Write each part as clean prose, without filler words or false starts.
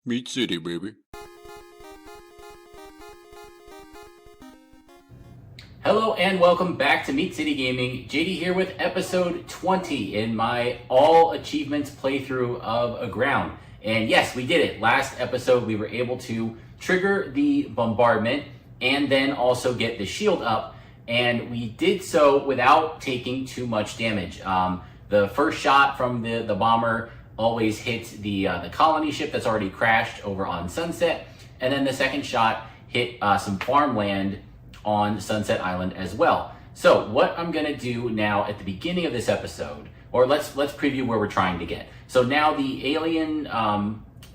Meat City, baby. Hello and welcome back to Meat City Gaming. JD here with episode 20 in my all achievements playthrough of Aground. And yes, we did it. Last episode we were able to trigger the bombardment and then also get the shield up. And we did so without taking too much damage. The first shot from the bomber always hit the colony ship that's already crashed over on Sunset. And then the second shot hit some farmland on Sunset Island as well. So what I'm gonna do now at the beginning of this episode, or let's preview where we're trying to get. So now the alien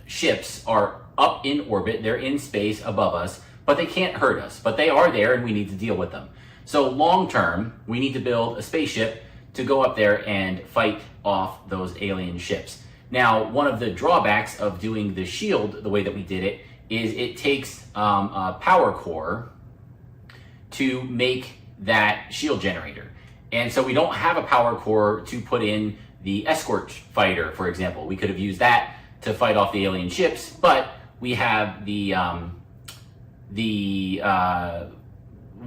ships are up in orbit, they're in space above us, but they can't hurt us, but they are there and we need to deal with them. So long term, we need to build a spaceship to go up there and fight off those alien ships. Now, one of the drawbacks of doing the shield the way that we did it is it takes a power core to make that shield generator. And so we don't have a power core to put in the Escort Fighter, for example. We could have used that to fight off the alien ships, but we have the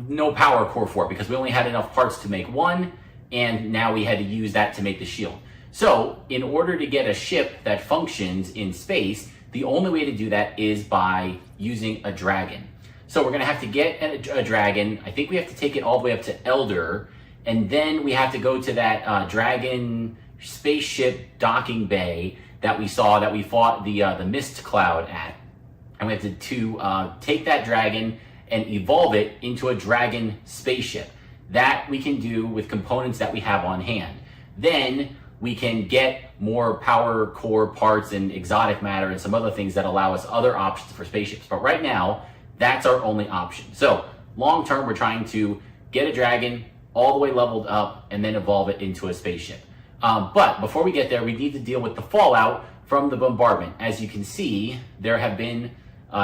no power core for it because we only had enough parts to make one, and now we had to use that to make the shield. So in order to get a ship that functions in space, the only way to do that is by using a dragon. So we're gonna have to get a dragon. I think we have to take it all the way up to Elder, and then we have to go to that dragon spaceship docking bay that we saw, that we fought the mist cloud at. And we have to take that dragon and evolve it into a dragon spaceship. That we can do with components that we have on hand. Then we can get more power core parts and exotic matter and some other things that allow us other options for spaceships. But right now, that's our only option. So long term, we're trying to get a dragon all the way leveled up and then evolve it into a spaceship. But before we get there, we need to deal with the fallout from the bombardment. As you can see, there have been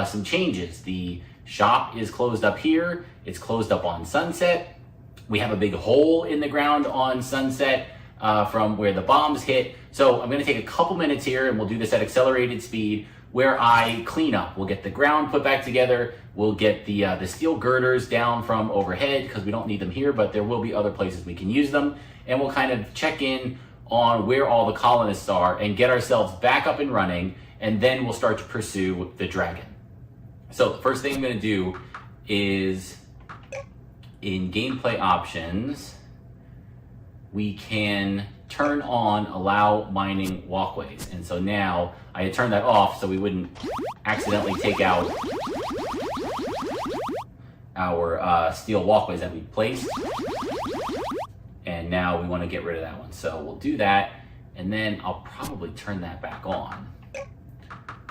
some changes. The shop is closed up here. It's closed up on Sunset. We have a big hole in the ground on Sunset from where the bombs hit. So I'm gonna take a couple minutes here and we'll do this at accelerated speed where I clean up. We'll get the ground put back together. We'll get the steel girders down from overhead because we don't need them here, but there will be other places we can use them. And we'll kind of check in on where all the colonists are and get ourselves back up and running. And then we'll start to pursue the dragon. So the first thing I'm gonna do is in gameplay options, we can turn on allow mining walkways. And so now I had turned that off so we wouldn't accidentally take out our steel walkways that we placed. And now we want to get rid of that one. So we'll do that, and then I'll probably turn that back on.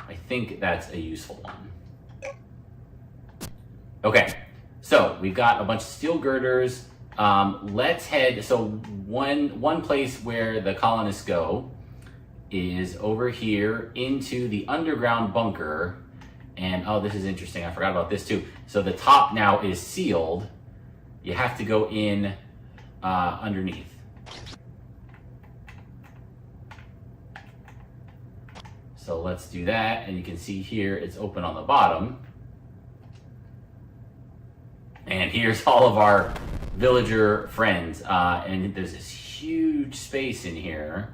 I think that's a useful one. Okay, so we've got a bunch of steel girders. Let's head, so one place where the colonists go is over here into the underground bunker. And oh, this is interesting, I forgot about this too. So the top now is sealed. You have to go in underneath. So let's do that, and you can see here it's open on the bottom. And here's all of our villager friends, and there's this huge space in here.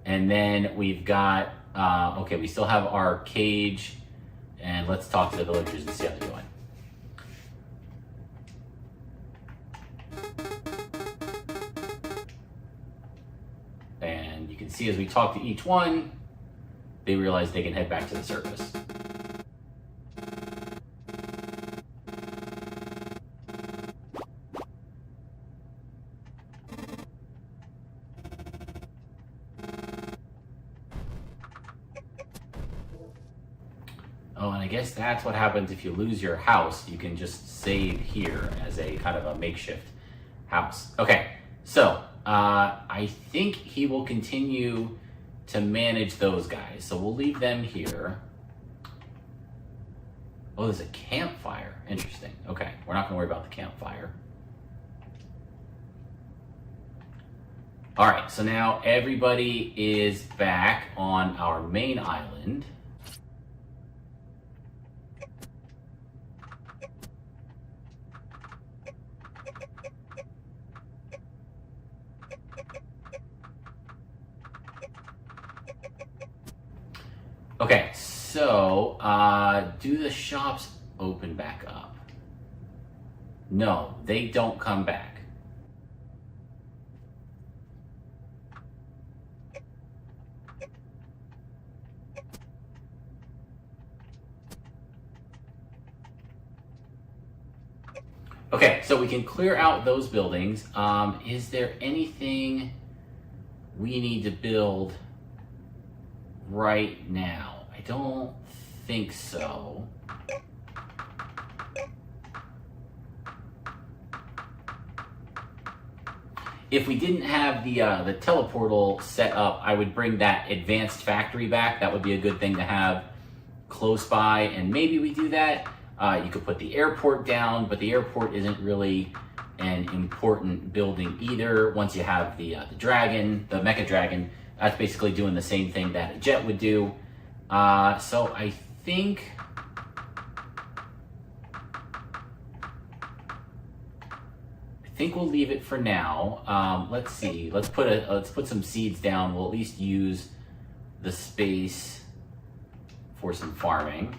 And then we've got, okay, we still have our cage, and let's talk to the villagers and see how they're doing. And you can see as we talk to each one, they realize they can head back to the surface. Oh, and I guess that's what happens if you lose your house. You can just save here as a kind of a makeshift house. Okay, so I think he will continue to manage those guys. So we'll leave them here. Oh, there's a campfire. Interesting. Okay, we're not gonna worry about the campfire. All right, so now everybody is back on our main island. Okay, so do the shops open back up? No, they don't come back. Okay, so we can clear out those buildings. Is there anything we need to build right now? I don't think so. If we didn't have the teleportal set up, I would bring that advanced factory back. That would be a good thing to have close by, and maybe we do that. You could put the airport down, but the airport isn't really an important building either. Once you have the dragon, the mecha dragon, that's basically doing the same thing that a jet would do. So I think we'll leave it for now. Let's see. Let's put some seeds down. We'll at least use the space for some farming.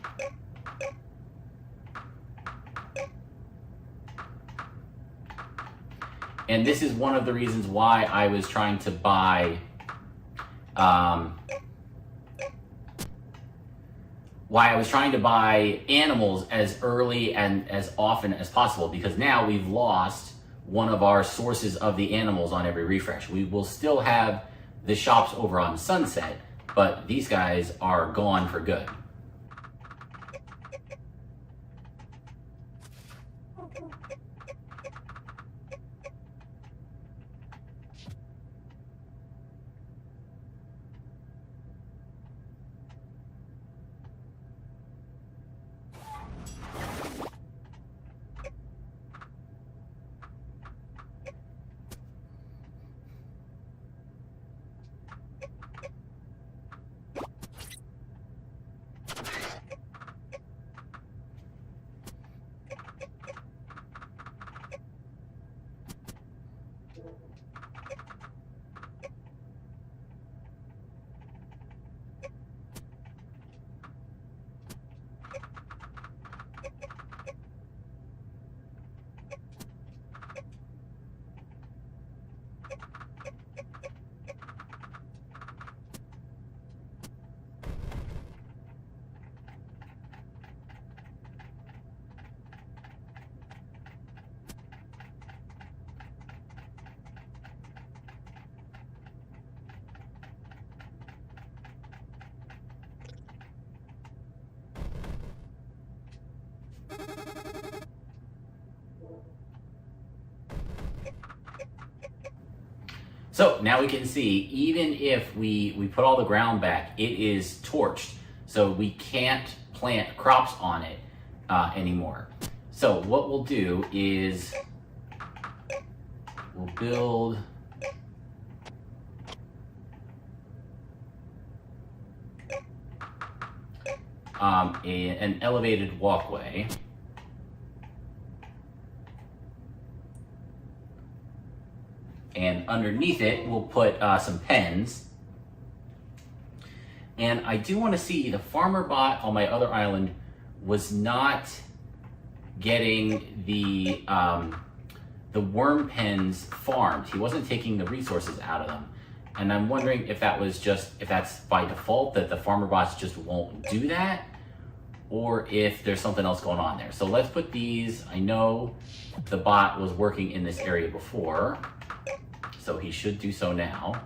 And this is one of the reasons why I was trying to buy animals as early and as often as possible, because now we've lost one of our sources of the animals on every refresh. We will still have the shops over on Sunset, but these guys are gone for good. So now we can see, even if we put all the ground back, it is torched. So we can't plant crops on it anymore. So what we'll do is we'll build an elevated walkway. And underneath it, we'll put some pens. And I do want to see, the farmer bot on my other island was not getting the worm pens farmed. He wasn't taking the resources out of them. And I'm wondering if that's by default, that the farmer bots just won't do that, or if there's something else going on there. So let's put these. I know the bot was working in this area before, so he should do so now.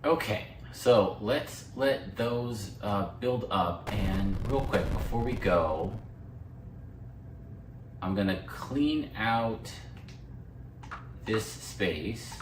Okay, so let's let those build up, and real quick before we go, I'm gonna clean out this space.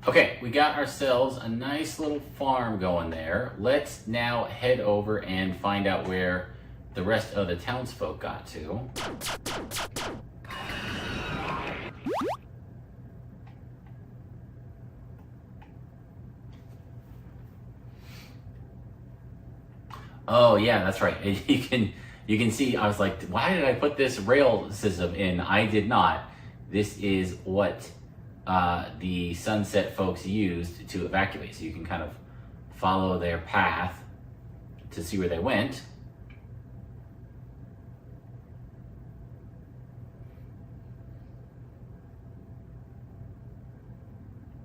Okay, we got ourselves a nice little farm going there. Let's now head over and find out where the rest of the townsfolk got to. Oh yeah, that's right. You can see I was like, why did I put this rail system in? I did not. This is what the Sunset folks used to evacuate. So you can kind of follow their path to see where they went.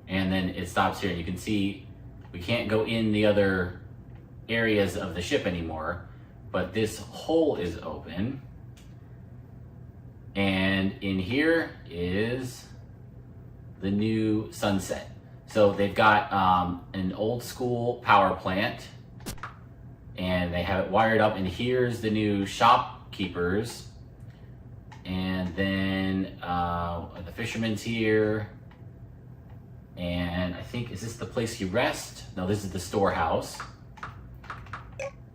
And then it stops here. You can see we can't go in the other areas of the ship anymore, but this hole is open. And in here is the new Sunset. So they've got an old school power plant, and they have it wired up, and here's the new shopkeepers. And then the fisherman's here. And I think, is this the place you rest? No, this is the storehouse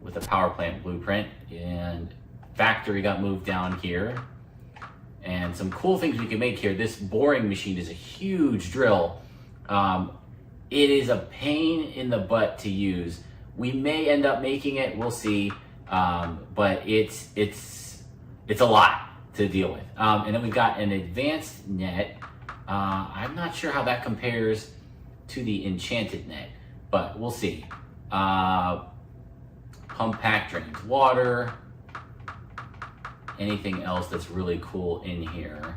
with the power plant blueprint. And factory got moved down here. And some cool things we can make here. This boring machine is a huge drill. It is a pain in the butt to use. We may end up making it, we'll see. But it's a lot to deal with. And then we've got an advanced net. I'm not sure how that compares to the enchanted net, but we'll see. Pump pack drains water. Anything else that's really cool in here?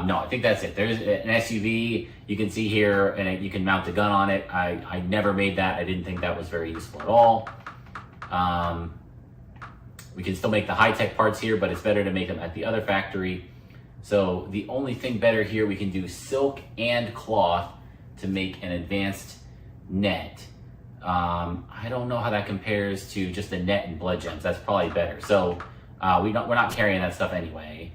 No, I think that's it. There's an SUV you can see here, and you can mount a gun on it. I never made that. I didn't think that was very useful at all. We can still make the high-tech parts here, but it's better to make them at the other factory. So the only thing better here, we can do silk and cloth to make an advanced net. I don't know how that compares to just a net and blood gems. That's probably better. So we're not carrying that stuff anyway.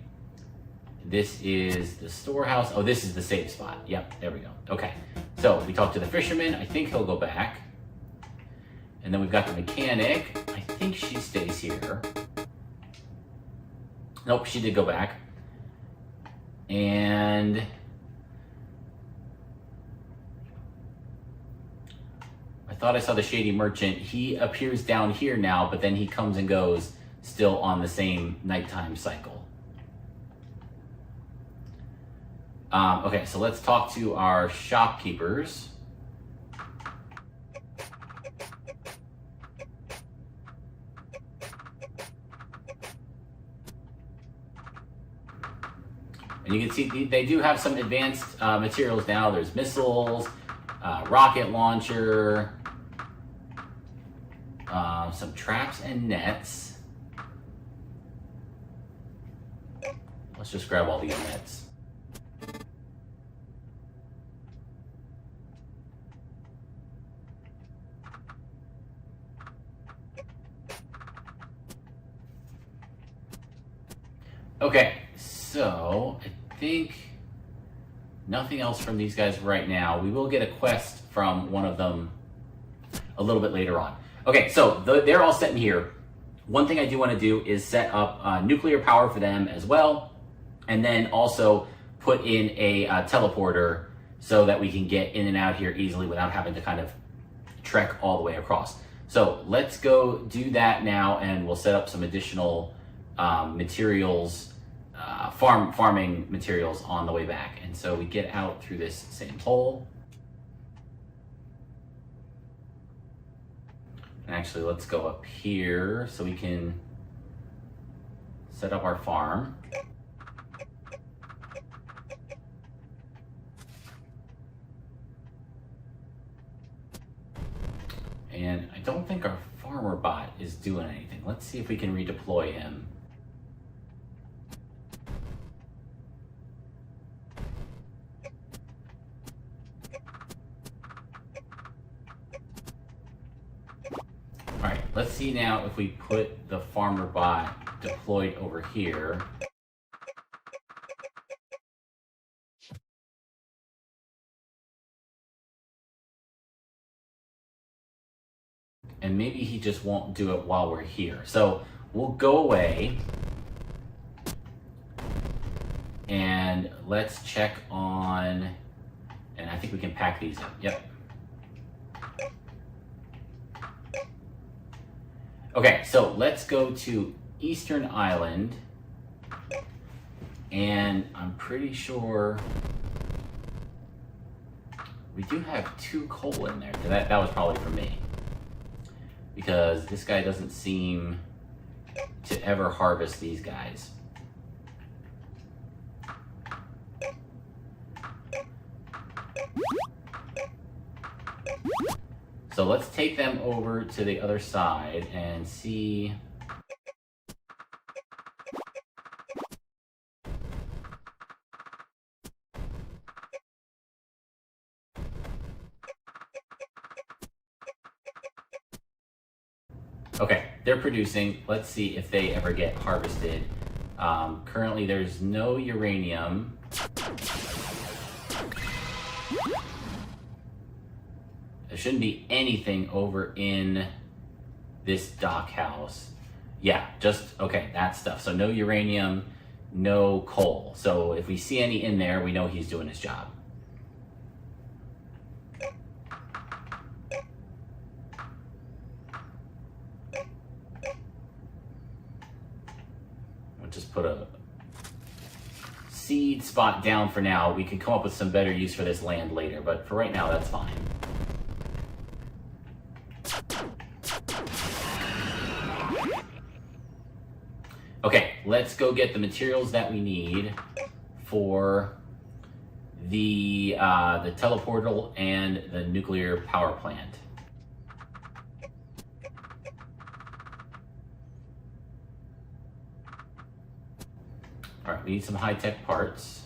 This is the storehouse. Oh, this is the safe spot. Yep, there we go. Okay, so we talked to the fisherman. I think he'll go back. And then we've got the mechanic. I think she stays here. Nope, she did go back. And thought I saw the Shady Merchant. He appears down here now, but then he comes and goes still on the same nighttime cycle. Okay, so let's talk to our shopkeepers. And you can see they do have some advanced materials now. There's missiles, rocket launcher, some traps and nets. Let's just grab all these nets. Okay, so I think nothing else from these guys right now. We will get a quest from one of them a little bit later on. Okay, so they're all set in here. One thing I do want to do is set up nuclear power for them as well, and then also put in a teleporter so that we can get in and out here easily without having to kind of trek all the way across. So let's go do that now, and we'll set up some additional materials, farming materials on the way back. And so we get out through this same hole. And actually, let's go up here so we can set up our farm. And I don't think our farmer bot is doing anything. Let's see if we can redeploy him. All right, let's see now if we put the farmer bot deployed over here. And maybe he just won't do it while we're here. So we'll go away and let's check on, and I think we can pack these up. Yep. Okay, so let's go to Eastern Island, and I'm pretty sure we do have 2 coal in there. That was probably for me, because this guy doesn't seem to ever harvest these guys. So let's take them over to the other side and see. Okay, they're producing. Let's see if they ever get harvested. Currently, there's no uranium. There shouldn't be anything over in this dock house. Yeah, just, okay, that stuff. So no uranium, no coal. So if we see any in there, we know he's doing his job. I'll just put a seed spot down for now. We can come up with some better use for this land later, but for right now, that's fine. Okay, let's go get the materials that we need for the teleportal and the nuclear power plant. All right, we need some high-tech parts.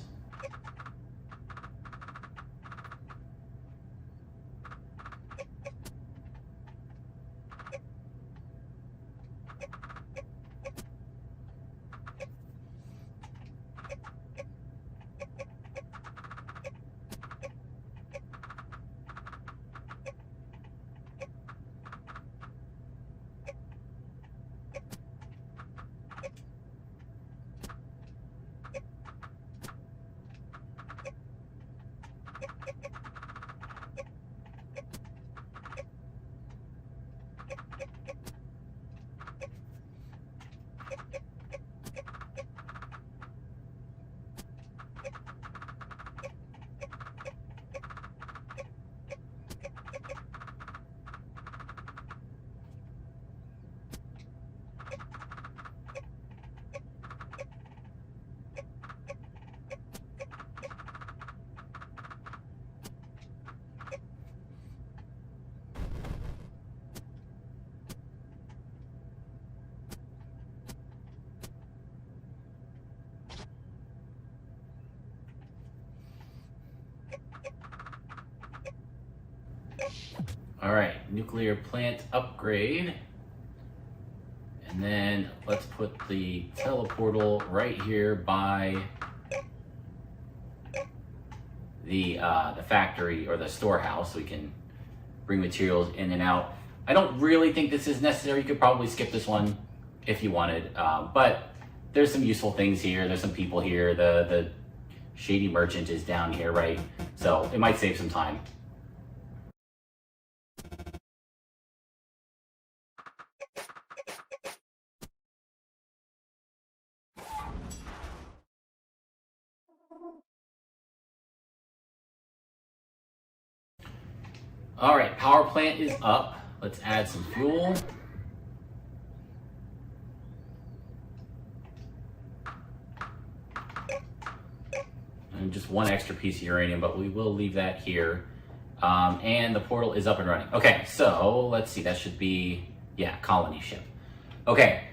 All right, nuclear plant upgrade. And then let's put the teleportal right here by the factory or the storehouse, so we can bring materials in and out. I don't really think this is necessary. You could probably skip this one if you wanted, but there's some useful things here. There's some people here. The shady merchant is down here, right? So it might save some time. All right, power plant is up. Let's add some fuel. And just one extra piece of uranium, but we will leave that here. And the portal is up and running. Okay, so let's see, that should be, yeah, colony ship. Okay,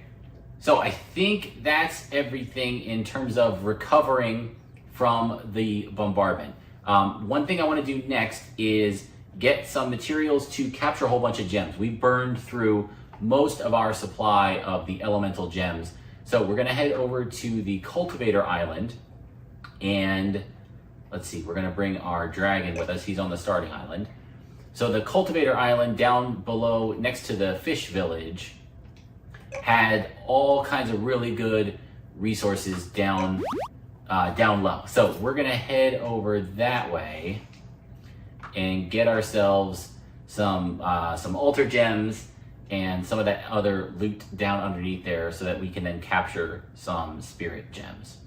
so I think that's everything in terms of recovering from the bombardment. One thing I want to do next is get some materials to capture a whole bunch of gems. We burned through most of our supply of the elemental gems. So we're gonna head over to the cultivator island, and let's see, we're gonna bring our dragon with us. He's on the starting island. So the cultivator island down below next to the fish village had all kinds of really good resources down low. So we're gonna head over that way and get ourselves some altar gems and some of that other loot down underneath there, so that we can then capture some spirit gems.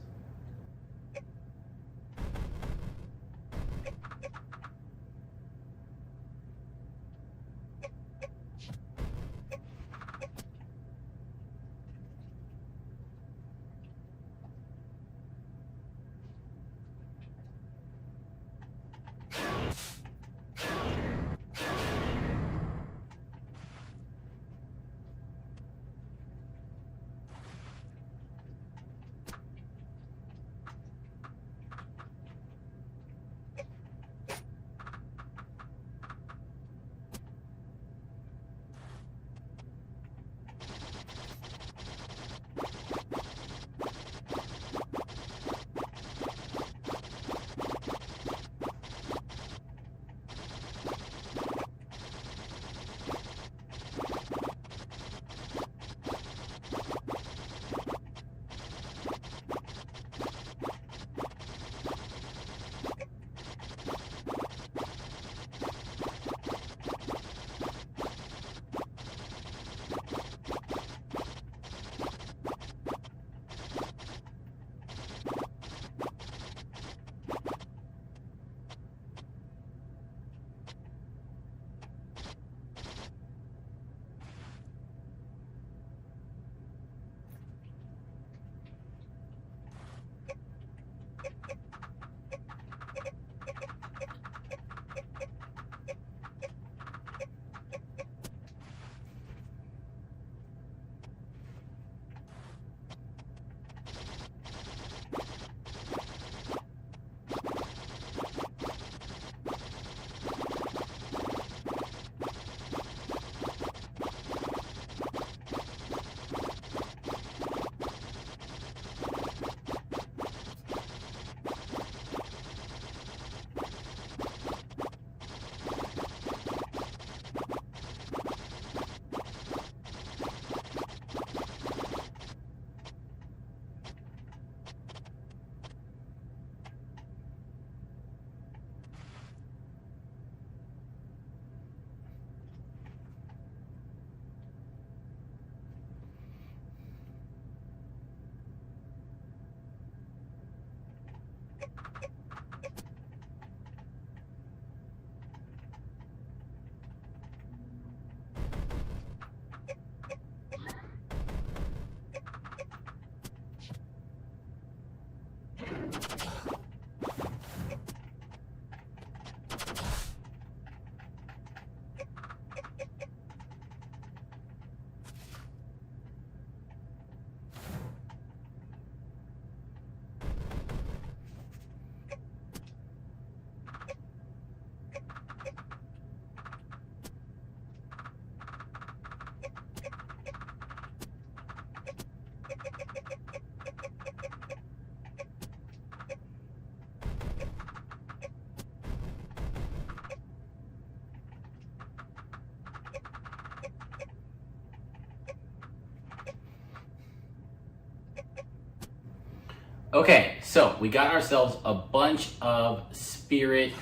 Okay, so we got ourselves a bunch of spirit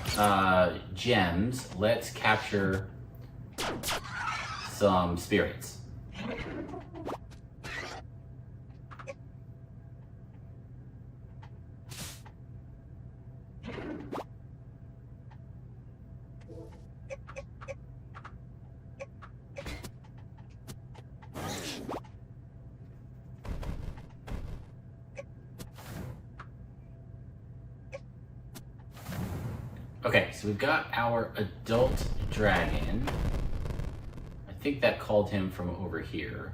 gems. Let's capture some spirits. Okay, so we've got our adult dragon. I think that called him from over here.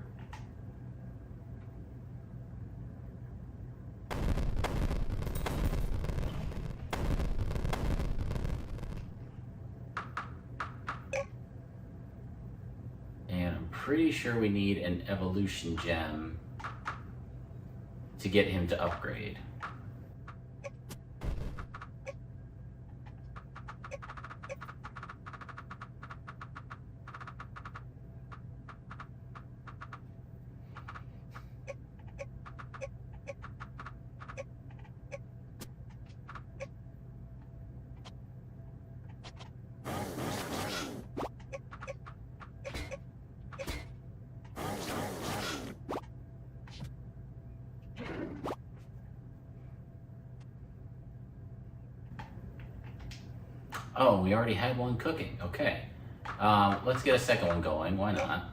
And I'm pretty sure we need an evolution gem to get him to upgrade. Oh, we already had one cooking. Okay. Let's get a second one going. Why not?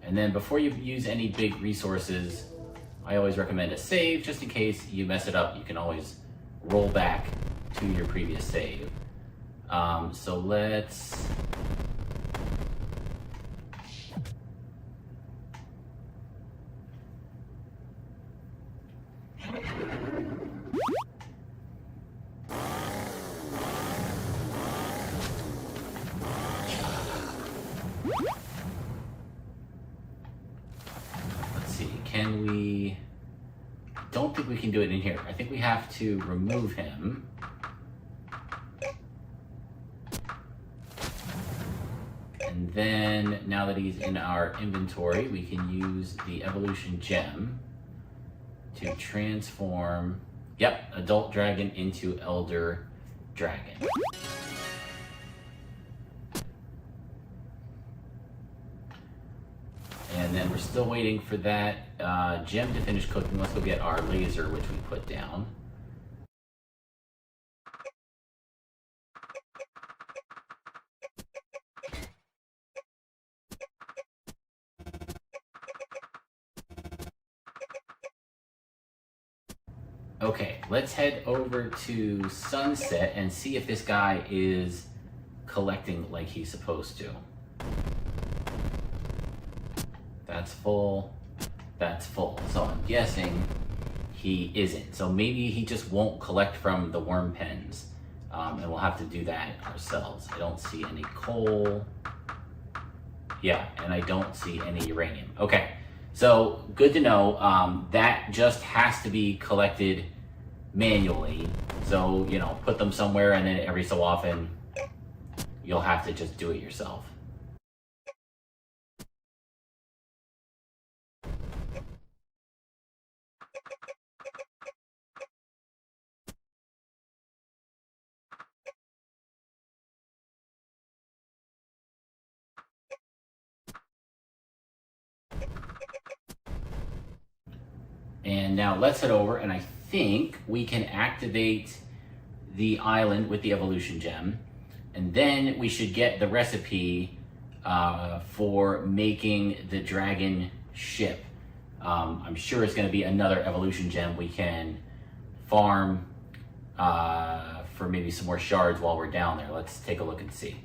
And then before you use any big resources, I always recommend a save just in case you mess it up. You can always roll back to your previous save. So let's... Can we... Don't think we can do it in here. I think we have to remove him. And then, now that he's in our inventory, we can use the evolution gem to transform, yep, adult dragon into elder dragon. And then we're still waiting for that gem to finish cooking. Let's go get our laser, which we put down. Okay, let's head over to Sunset and see if this guy is collecting like he's supposed to. That's full, that's full. So I'm guessing he isn't. So maybe he just won't collect from the worm pens. And we'll have to do that ourselves. I don't see any coal. Yeah, and I don't see any uranium. Okay, so good to know. That just has to be collected manually. So, you know, put them somewhere and then every so often you'll have to just do it yourself. And now let's head over, and I think we can activate the island with the evolution gem, and then we should get the recipe for making the dragon ship. I'm sure it's going to be another evolution gem we can farm for maybe some more shards while we're down there. Let's take a look and see.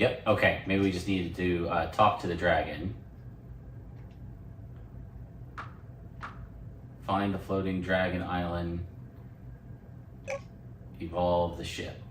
Yep, okay. Maybe we just needed to talk to the dragon. Find the floating dragon island. Evolve the ship.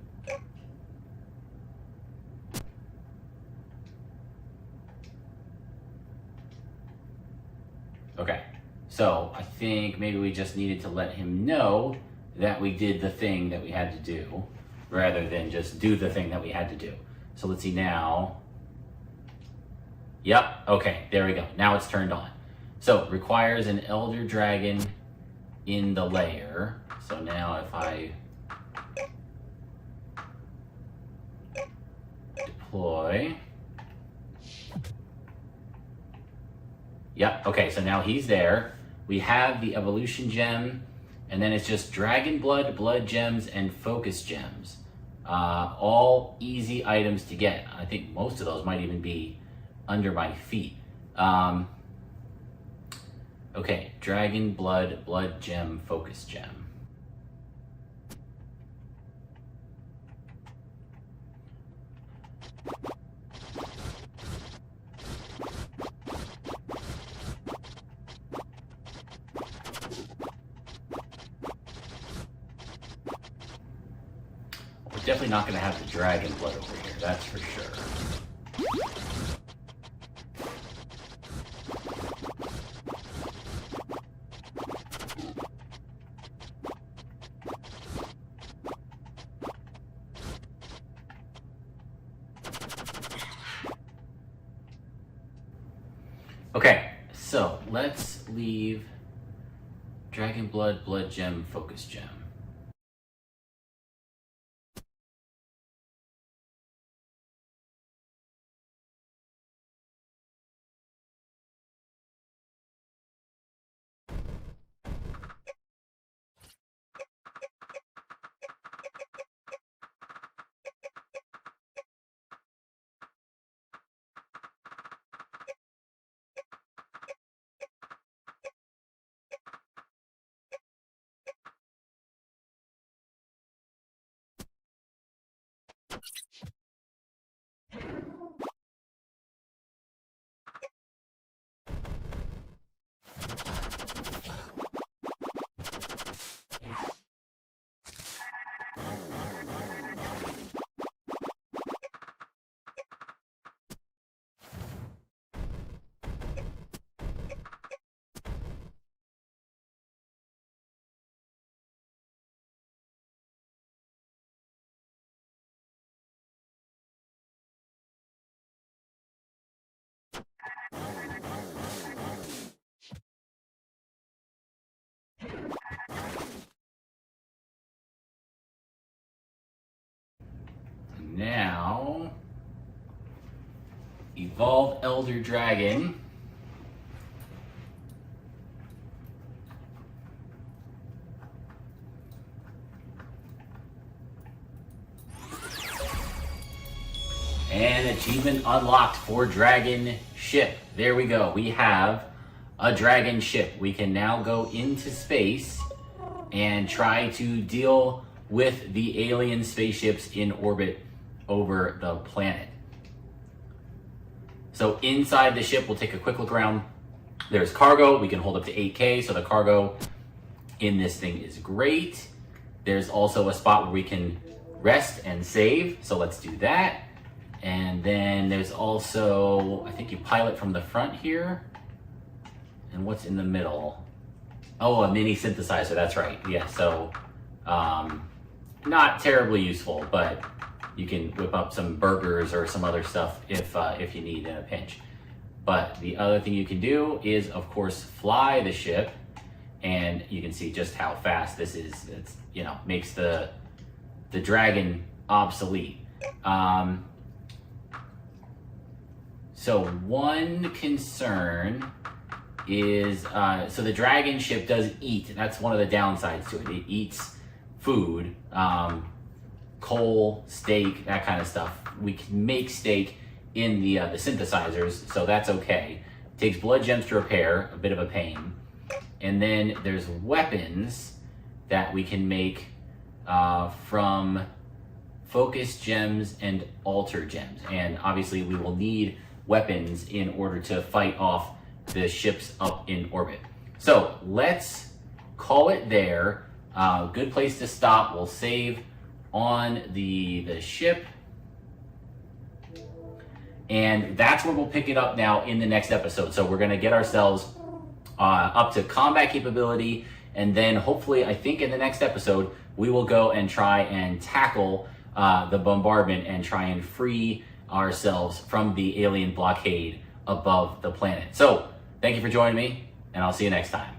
Okay, so I think maybe we just needed to let him know that we did the thing that we had to do, rather than just do the thing that we had to do. So let's see now. Yep, okay, there we go. Now it's turned on. So requires an elder dragon in the layer. So now if I deploy. Yep, okay, so now he's there. We have the evolution gem, and then it's just dragon blood, blood gems, and focus gems. All easy items to get. I think most of those might even be under my feet. Okay, dragon blood, blood gem, focus gem. We're definitely not going to have the dragon blood over here, that's for sure. Okay, so let's leave dragon blood, blood gem, focus gem. Now, evolve Elder Dragon. And achievement unlocked for Dragon Ship. There we go. We have a Dragon Ship. We can now go into space and try to deal with the alien spaceships in orbit over the planet. So inside the ship, we'll take a quick look around. There's cargo. We can hold up to 8K, so the cargo in this thing is great. There's also a spot where we can rest and save, so let's do that. And then there's also, I think you pilot from the front here. And what's in the middle? Oh, a mini synthesizer, that's right. Yeah, so not terribly useful, but you can whip up some burgers or some other stuff if you need in a pinch. But the other thing you can do is, of course, fly the ship, and you can see just how fast this is. It's, you know, makes the dragon obsolete. So one concern is, so the dragon ship does eat. That's one of the downsides to it. It eats food, coal, steak, that kind of stuff. We can make steak in the synthesizers, so that's okay. Takes blood gems to repair, a bit of a pain. And then there's weapons that we can make from focus gems, and alter gems. And obviously we will need weapons in order to fight off the ships up in orbit. So let's call it there. Good place to stop. We'll save on the ship. And that's where we'll pick it up now in the next episode. So we're going to get ourselves up to combat capability. And then hopefully, I think in the next episode, we will go and try and tackle the bombardment and try and free ourselves from the alien blockade above the planet. So thank you for joining me, and I'll see you next time.